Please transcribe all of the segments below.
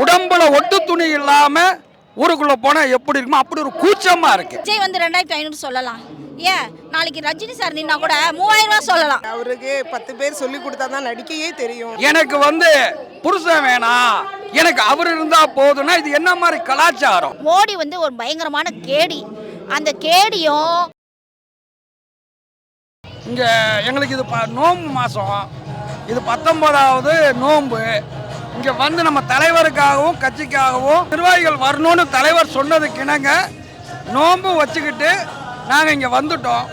உடம்புல ஒட்டு துணி இல்லாம ஊருக்குள்ள போனா எப்படி இருக்குமோ அப்படி ஒரு கூச்சமா இருக்கு. விஜய் வந்து 2500 சொல்லலாம். ஏன் நாளைக்கு ரஜினி சார் நின்னா கூட 3000 ரூபாய் சொல்லலாம். அவருக்கு 10 பேர் சொல்லி கொடுத்தா தான் நடிக்கையே தெரியும். எனக்கு வந்து புருஷன் வேணாம், எனக்கு அவர் இருந்தா போதும்னா இது என்ன மாதிரி கலாச்சாரம்? மோடி வந்து ஒரு பயங்கரமான கேடி. அந்த கேடியும் இங்க எங்களுக்கு இது நோம்பு மாசம், இது 19வது நோம்பு. இங்க வந்து நம்ம தலைவருக்காகவும் கட்சிக்காகவும் நிர்வாகிகள் வரணும்னு தலைவர் சொன்னதுக்கு இணங்க நோம்பு வச்சுக்கிட்டு நாங்கள் இங்கே வந்துட்டோம்.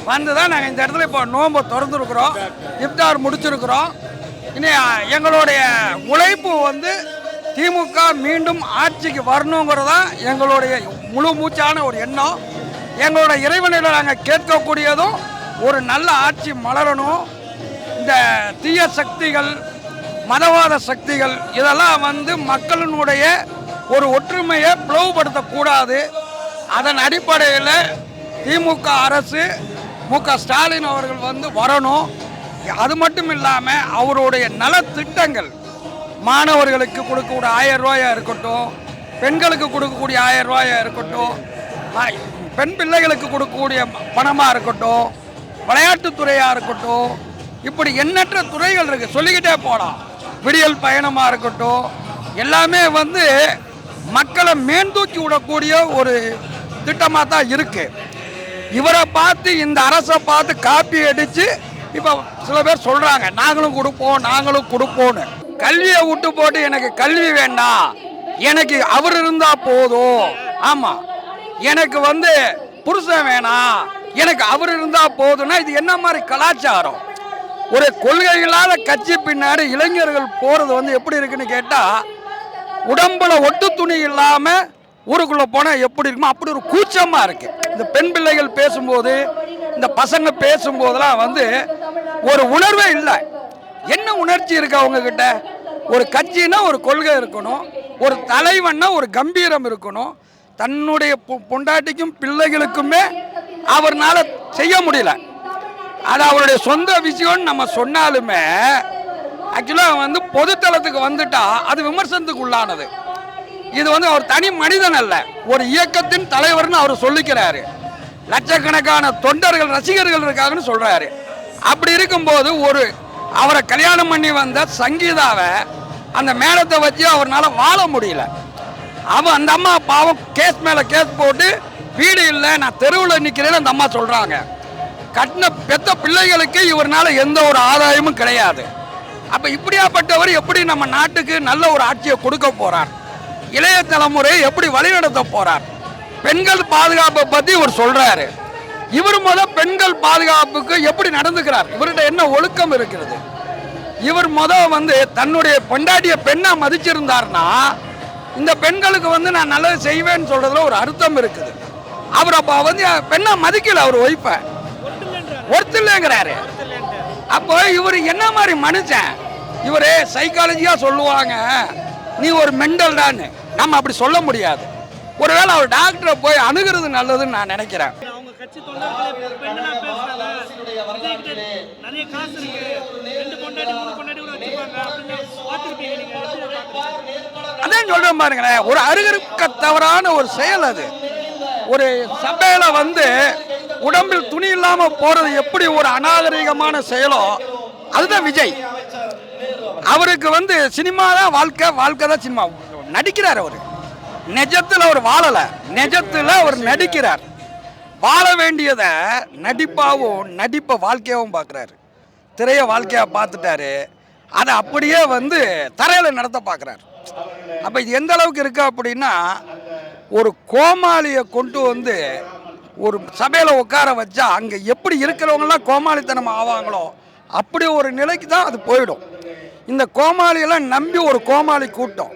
வந்து தான் நாங்கள் இந்த இடத்துல இப்போ நோம்பை திறந்துருக்குறோம், இஃப்தார் முடிச்சிருக்கிறோம். இனி எங்களுடைய உழைப்பு வந்து திமுக மீண்டும் ஆட்சிக்கு வரணுங்கிறதான் எங்களுடைய முழு மூச்சான ஒரு எண்ணம். எங்களோட இறைவனில் நாங்கள் கேட்கக்கூடியதும் ஒரு நல்ல ஆட்சி மலரணும். இந்த தீய சக்திகள், மதவாத சக்திகள் இதெல்லாம் வந்து மக்களினுடைய ஒரு ஒற்றுமையை பிளவுபடுத்தக்கூடாது. அதன் அடிப்படையில் திமுக அரசு மு.க. ஸ்டாலின் அவர்கள் வந்து வரணும். அது மட்டும் இல்லாமல் அவருடைய நலத்திட்டங்கள், மாணவர்களுக்கு கொடுக்கக்கூடிய 1000 ரூபாயா இருக்கட்டும், பெண்களுக்கு கொடுக்கக்கூடிய 1000 ரூபாயா இருக்கட்டும், பெண் பிள்ளைகளுக்கு கொடுக்கக்கூடிய பணமாக இருக்கட்டும், விளையாட்டுத்துறையாக இருக்கட்டும், இப்படி எண்ணற்ற துறைகள் இருக்குது, சொல்லிக்கிட்டே போகலாம். விடியல் பயணமாக இருக்கட்டும், எல்லாமே வந்து மக்களை மேந்தூக்கி விடக்கூடிய ஒரு திட்டமாக தான் இருக்குது. இவரை பார்த்து, இந்த அரசை பார்த்து காப்பி அடித்து இப்போ சில பேர் சொல்கிறாங்க நாங்களும் கொடுப்போம்னு. கல்வியை விட்டு போட்டு எனக்கு கல்வி வேண்டாம், எனக்கு அவர் இருந்தால் போதும், ஆமாம் எனக்கு வந்து புருஷன் வேணாம், எனக்கு அவர் இருந்தால் போதும்னா இது என்ன மாதிரி கலாச்சாரம்? ஒரு கொள்கை இல்லாத கட்சி பின்னாடி இளைஞர்கள் போகிறது வந்து எப்படி இருக்குன்னு கேட்டால், உடம்புல ஒட்டு துணி இல்லாமல் ஊருக்குள்ளே போனால் எப்படி இருக்குமோ அப்படி ஒரு கூச்சமாக இருக்குது. இந்த பெண் பிள்ளைகள் பேசும்போது, இந்த பசங்க பேசும்போதெல்லாம் வந்து ஒரு உணர்வே இல்லை. என்ன உணர்ச்சி இருக்கு அவங்கக்கிட்ட? ஒரு கட்சினா ஒரு கொள்கை இருக்கணும், ஒரு தலைவன்னா ஒரு கம்பீரம் இருக்கணும். தன்னுடைய பொண்டாட்டிக்கும் பிள்ளைகளுக்குமே அவர்னால செய்ய முடியல. அது அவருடைய சொந்த விஷயம்னு நம்ம சொன்னாலுமே ஆக்சுவலாக வந்து பொதுத்தளத்துக்கு வந்துட்டா அது விமர்சனத்துக்கு உள்ளானது. இது வந்து அவர் தனி மனிதன் அல்ல, ஒரு இயக்கத்தின் தலைவர்னு அவர் சொல்லிக்கிறாரு. லட்சக்கணக்கான தொண்டர்கள், ரசிகர்கள் இருக்காங்கன்னு சொல்றாரு. அப்படி இருக்கும்போது அவரை கல்யாணம் பண்ணி வந்த சங்கீதாவை அந்த மேடத்தை வச்சு அவர்னால வாழ முடியல. அந்த அம்மா பாவம் கேஸ் மேலே கேஸ் போட்டு வீடு இல்லை, நான் தெருவில் நிற்கிறேன்னு அந்த அம்மா சொல்கிறாங்க. கட்டின பெத்த பிள்ளைகளுக்கு இவர்னால எந்த ஒரு ஆதாயமும் கிடையாது. அப்போ இப்படியாப்பட்டவர் எப்படி நம்ம நாட்டுக்கு நல்ல ஒரு ஆட்சியை கொடுக்க போகிறார்? இளைய தலைமுறையை எப்படி வழிநடத்த போகிறார்? பெண்கள் பாதுகாப்பை பற்றி இவர் சொல்கிறாரு. இவர் பெண்கள் பாதுகாப்புக்கு எப்படி நடந்துக்கிறார்? இவர்கிட்ட என்ன ஒழுக்கம் இருக்கிறது? இவர் வந்து தன்னுடைய பொண்டாட்டிய பெண்ணாக மதிச்சிருந்தார்னா இந்த பெண்களுக்கு வந்து நான் நல்லது செய்வேன்னு சொல்றதுல ஒரு அர்த்தம் இருக்குது. அவர் அப்போ வந்து பெண்ணா மதிக்கல, அவர் ஒய்ஃபை ஒருத்தலைங்கிறாரு. அப்போ இவர் என்ன மாதிரி மனுஷன்? இவரு சைக்காலஜியா சொல்லுவாங்க நீ ஒரு மெண்டல்டான்னு, நம்ம அப்படி சொல்ல முடியாது. ஒருவேளை அவர் டாக்டரை போய் அணுகிறது நல்லதுன்னு நான் நினைக்கிறேன். அதான் சொல்றேன் பாருங்களேன், ஒரு அருகருக்க தவறான ஒரு செயல் அது. ஒரு சபையில வந்து உடம்பில் துணி இல்லாம போறது எப்படி ஒரு அநாகரிகமான செயலோ அதுதான் விஜய். அவருக்கு வந்து சினிமா தான் வாழ்க்கை, வாழ்க்கை தான் சினிமா. நடிக்கிறார் அவர், நிஜத்தில் அவர் வாழல, நிஜத்தில் அவர் நடிக்கிறார். வாழ வேண்டியதை நடிப்பாகவும் நடிப்பை வாழ்க்கையாகவும் பார்க்குறாரு. திரைய வாழ்க்கையாக பார்த்துட்டாரு, அதை அப்படியே வந்து தரையில் நடத்த பார்க்குறாரு. அப்போ இது எந்த அளவுக்கு இருக்கு அப்படின்னா, ஒரு கோமாளியை கொண்டு வந்து ஒரு சபையில் உட்கார வச்சா அங்கே எப்படி இருக்கிறவங்களாம் கோமாளித்தனம் ஆவாங்களோ அப்படி ஒரு நிலைக்கு தான் அது போயிடும். இந்த கோமாளியெல்லாம் நம்பி ஒரு கோமாளி கூட்டம்,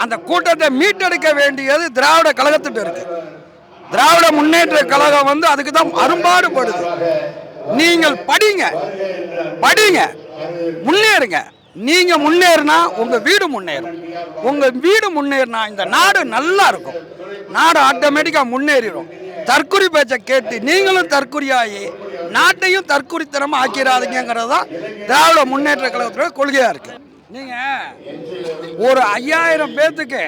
அந்த கூட்டத்தை மீட்டெடுக்க வேண்டியது திராவிட கழகத்திட்ட இருக்கு. திராவிட முன்னேற்ற கழகம் வந்து அதுக்கு தான் அரும்பாடுபடுது. நீங்கள் படிங்க, முன்னேறுங்க. நீங்க முன்னேறினா உங்க வீடு முன்னேறும், உங்க வீடு முன்னேறினா இந்த நாடு நல்லா இருக்கும், நாடு ஆட்டோமேட்டிக்கா முன்னேறிடும். தற்குறி பேச்சை கேட்டு நீங்களும் தற்குறியாகி நாட்டையும் தற்குறித்தனமா ஆக்கிறாதீங்கிறது தான் திராவிட முன்னேற்ற கழகத்தோட கொள்கையா இருக்கு. நீங்கள் ஒரு 5000 பேர்த்துக்கு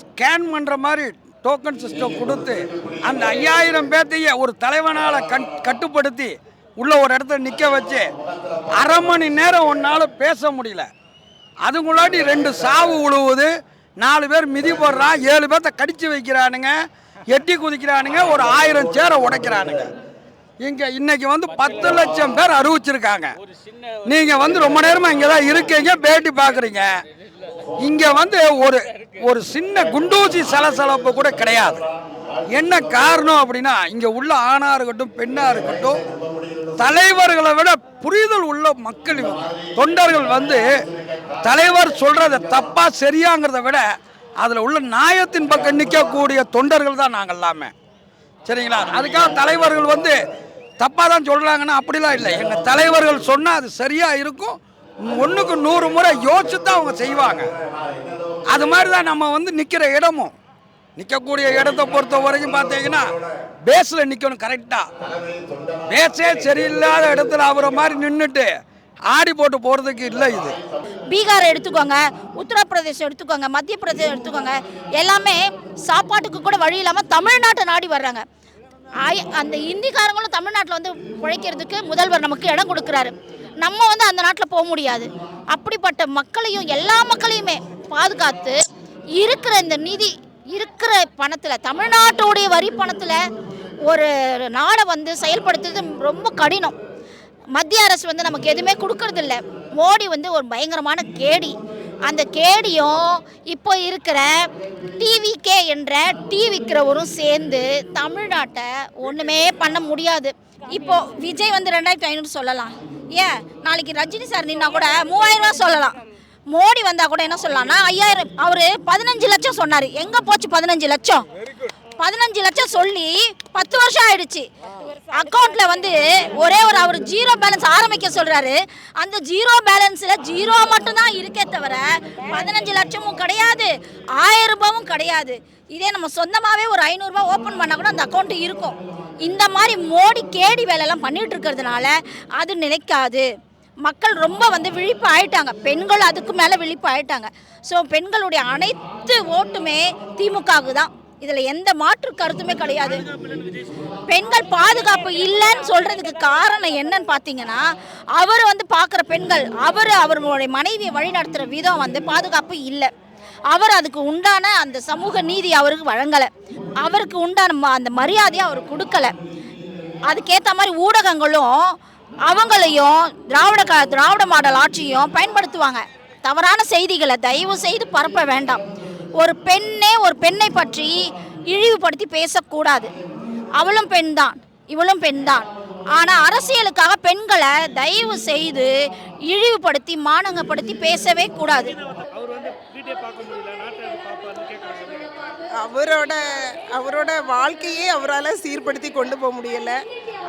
ஸ்கேன் பண்ணுற மாதிரி டோக்கன் சிஸ்டம் கொடுத்து அந்த 5000 பேர்த்தையே ஒரு தலைவனால் கட்டுப்படுத்தி உள்ள ஒரு இடத்துல நிற்க வச்சு அரை மணி நேரம் ஒன்றால் பேச முடியல. அதுக்குள்ளாட்டி 2 சாவு உழுவுது, 4 பேர் மிதி போடுறான், 7 பேர்த்த கடிச்சு வைக்கிறானுங்க, எட்டி குதிக்கிறானுங்க, ஒரு 1000 சேரை உடைக்கிறானுங்க. இங்கே இன்னைக்கு 10 லட்சம் பேர் அறிவிச்சிருக்காங்க. நீங்கள் ரொம்ப நேரமாக இங்கே தான் இருக்கீங்க, பேட்டி பார்க்குறீங்க. இங்கே ஒரு சின்ன குண்டூசி சலசலப்பு கூட கிடையாது. என்ன காரணம் அப்படின்னா, இங்கே உள்ள ஆணாக இருக்கட்டும் பெண்ணாக இருக்கட்டும், தலைவர்களை விட புரிதல் உள்ள மக்கள் இவங்க. தொண்டர்கள் தலைவர் சொல்கிறத தப்பா சரியாங்கிறத விட அதில் உள்ள நியாயத்தின் பக்கம் நிற்கக்கூடிய தொண்டர்கள் தான் நாங்கள் எல்லாமே. சரிங்களா? அதுக்காக தலைவர்கள் தப்பாக தான் சொல்கிறாங்கன்னா அப்படிலாம் இல்லை. எங்கள் தலைவர்கள் சொன்னால் அது சரியாக இருக்கும். 1க்கு 100 முறை யோசிச்சு தான் அவங்க செய்வாங்க. அது மாதிரி தான் நம்ம நிற்கிற இடமும், நிற்கக்கூடிய இடத்தை பொறுத்த வரைக்கும் பார்த்தீங்கன்னா பேஸில் நிற்கணும் கரெக்டாக. பேஸே சரியில்லாத இடத்துல அவரை மாதிரி நின்றுட்டு ஆடி போட்டு போகிறதுக்கு இல்லை. இது பீகாரை எடுத்துக்கோங்க, உத்தரப்பிரதேசம் எடுத்துக்கோங்க, மத்திய பிரதேசம் எடுத்துக்கோங்க, எல்லாமே சாப்பாட்டுக்கு கூட வழி இல்லாமல் தமிழ்நாட்டை நாடி வர்றாங்க. அந்த இந்திக்காரங்களும் தமிழ்நாட்டில் பிழைக்கிறதுக்கு முதல்வர் நமக்கு இடம் கொடுக்குறாரு. நம்ம அந்த நாட்டில் போக முடியாது. அப்படிப்பட்ட மக்களையும் எல்லா மக்களையுமே பாதுகாத்து இருக்கிற இந்த நிதி இருக்கிற பணத்தில், தமிழ்நாட்டுடைய வரி பணத்தில் ஒரு நாடை செயல்படுத்துறது ரொம்ப கடினம். மத்திய அரசு நமக்கு எதுவுமே கொடுக்கறதில்ல. மோடி ஒரு பயங்கரமான கேடி. அந்த கேடியும் இப்போ இருக்கிற டிவிகே என்ற டீ விற்கிறவரும் சேர்ந்து தமிழ்நாட்டை ஒன்றுமே பண்ண முடியாது. இப்போ விஜய் 2500 சொல்லலாம். ஏன் நாளைக்கு ரஜினி சார் நின்னா கூட 3000 ரூபா சொல்லலாம். மோடி வந்தால் கூட என்ன சொல்லலாம்னா 5000. அவர் 15 லட்சம் சொன்னார். எங்கே போச்சு 15 லட்சம்? 15 லட்சம் சொல்லி 10 வருஷம் ஆயிடுச்சு. அக்கௌண்ட்ல ஒரே அவர் 0 பேலன்ஸ் ஆரம்பிக்க சொல்றாரு. அந்த 0 பேலன்ஸ்ல 0 மட்டும் தான் இருக்கே தவிர 15 லட்சமும் கிடையாது, 1000 ரூபாயும் கிடையாது. இதே நம்ம சொந்தமாவே ஒரு 500 ரூபாய் ஓபன் பண்ணா கூட அந்த அக்கௌண்ட் இருக்கும். இந்த மாதிரி மோடி கேடி வேலையெல்லாம் பண்ணிட்டு இருக்கிறதுனால அது நிலைக்காது. மக்கள் ரொம்ப விழிப்பு ஆயிட்டாங்க. பெண்கள் அதுக்கு மேலே விழிப்பு ஆயிட்டாங்க. ஸோ பெண்களுடைய அனைத்து ஓட்டுமே திமுகவுக்கு தான். இதில் எந்த மாற்று கருத்துமே கிடையாது. பெண்கள் பாதுகாப்பு இல்லைன்னு சொல்கிறதுக்கு காரணம் என்னன்னு பார்த்தீங்கன்னா, அவர் பார்க்குற பெண்கள், அவருடைய மனைவியை வழி நடத்துகிற விதம் பாதுகாப்பு இல்லை. அவர் அதுக்கு உண்டான அந்த சமூக நீதி அவருக்கு வழங்கலை. அவருக்கு உண்டான அந்த மரியாதையை அவர் கொடுக்கலை. அதுக்கேற்ற மாதிரி ஊடகங்களும் அவங்களையும் திராவிட மாடல் ஆட்சியும் பயன்படுத்துவாங்க. தவறான செய்திகளை தயவு செய்து பரப்ப வேண்டாம். ஒரு பெண்ணை பற்றி இழிவுபடுத்தி பேசக்கூடாது. அவளும் பெண்தான், இவளும் பெண்தான். ஆனால் அரசியலுக்காக பெண்களை தயவு செய்து இழிவுபடுத்தி மானங்கப்படுத்தி பேசவே கூடாது. அவரோட வாழ்க்கையே அவரால் சீர்படுத்தி கொண்டு போக முடியலை.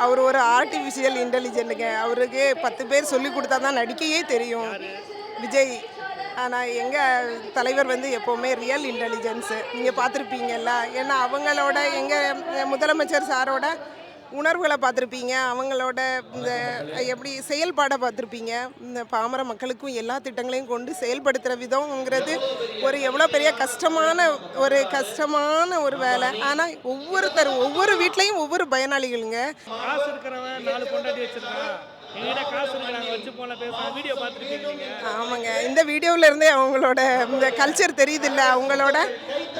அவர் ஒரு ஆர்டிஃபிஷியல் இன்டெலிஜென்ட்டுங்க. அவருக்கு 10 பேர் சொல்லி கொடுத்தா தான் நடிக்கையே தெரியும் விஜய். ஆனால் எங்கள் தலைவர் எப்போவுமே ரியல் இன்டெலிஜென்ஸு. நீங்கள் பார்த்துருப்பீங்கல்ல. ஏன்னா அவங்களோட எங்கள் முதலமைச்சர் சாரோட உணர்வுகளை பார்த்துருப்பீங்க, அவங்களோட இந்த எப்படி செயல்பாடை பார்த்துருப்பீங்க. இந்த பாமர மக்களுக்கும் எல்லா திட்டங்களையும் கொண்டு செயல்படுத்துகிற விதம்ங்கிறது எவ்வளோ பெரிய கஷ்டமான ஒரு வேலை. ஆனால் ஒவ்வொரு வீட்லேயும் ஒவ்வொரு பயனாளிகளுங்க. ஆமாங்க, இந்த வீடியோவில் இருந்தே அவங்களோட இந்த கல்ச்சர் தெரியுது இல்லை, அவங்களோட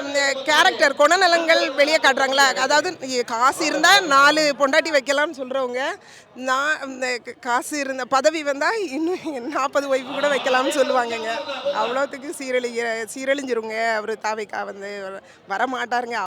இந்த கேரக்டர் குணநலங்கள் வெளியே காட்டுறாங்களா. அதாவது காசு இருந்தால் 4 பொண்டாட்டி வைக்கலாம்னு சொல்கிறவங்க, நான் இந்த காசு இருந்த பதவி வந்தால் இன்னும் 40 ஒய்ஃபு கூட வைக்கலாம்னு சொல்லுவாங்கங்க. அவ்வளோத்துக்கு சீரழிஞ்சிருங்க. அவர் தாவைக்கா வர மாட்டாருங்க.